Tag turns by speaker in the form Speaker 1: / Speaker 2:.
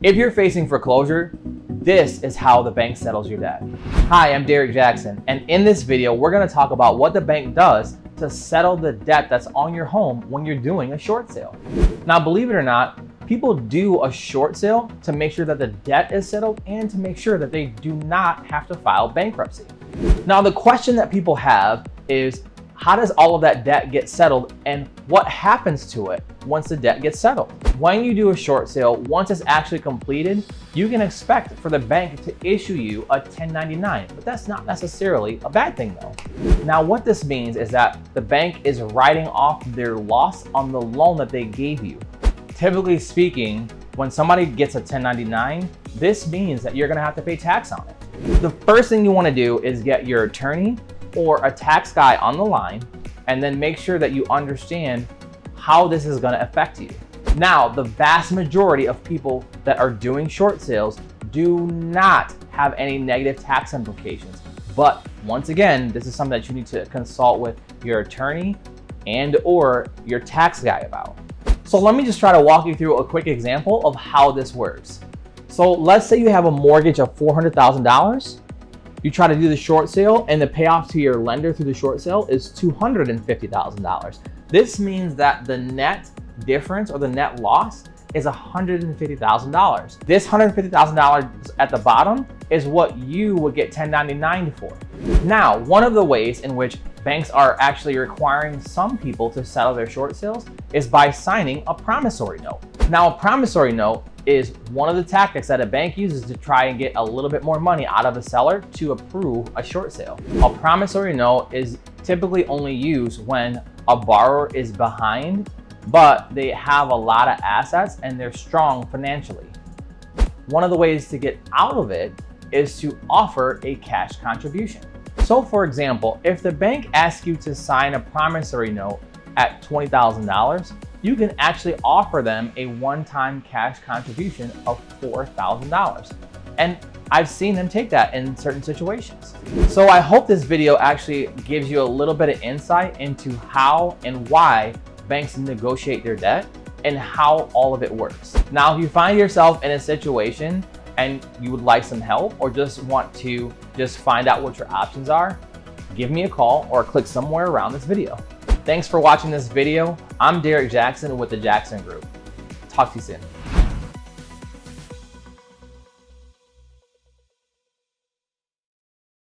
Speaker 1: If you're facing foreclosure, this is how the bank settles your debt. Hi, I'm Derrick Jackson, and in this video, we're going to talk about what the bank does to settle the debt that's on your home when you're doing a short sale. Now, believe it or not, people do a short sale to make sure that the debt is settled and to make sure that they do not have to file bankruptcy. Now, the question that people have is, how does all of that debt get settled and what happens to it once the debt gets settled? When you do a short sale, once it's actually completed, you can expect for the bank to issue you a 1099, but that's not necessarily a bad thing though. Now, what this means is that the bank is writing off their loss on the loan that they gave you. Typically speaking, when somebody gets a 1099, this means that you're gonna have to pay tax on it. The first thing you wanna do is get your attorney or a tax guy on the line, and then make sure that you understand how this is going to affect you. Now, the vast majority of people that are doing short sales do not have any negative tax implications. But once again, this is something that you need to consult with your attorney and or your tax guy about. So let me just try to walk you through a quick example of how this works. So let's say you have a mortgage of $400,000. You try to do the short sale and the payoff to your lender through the short sale is $250,000. This means that the net difference or the net loss is $150,000. This $150,000 at the bottom is what you would get 1099 for. Now, one of the ways in which banks are actually requiring some people to settle their short sales is by signing a promissory note. Now, a promissory note is one of the tactics that a bank uses to try and get a little bit more money out of a seller to approve a short sale. A promissory note is typically only used when a borrower is behind, but they have a lot of assets and they're strong financially. One of the ways to get out of it is to offer a cash contribution. So for example, if the bank asks you to sign a promissory note at $20,000, you can actually offer them a one-time cash contribution of $4,000. And I've seen them take that in certain situations. So I hope this video actually gives you a little bit of insight into how and why banks negotiate their debt and how all of it works. Now, if you find yourself in a situation and you would like some help or just want to find out what your options are, give me a call or click somewhere around this video. Thanks for watching this video. I'm Derrick Jackson with the Jackson Group. Talk to you soon.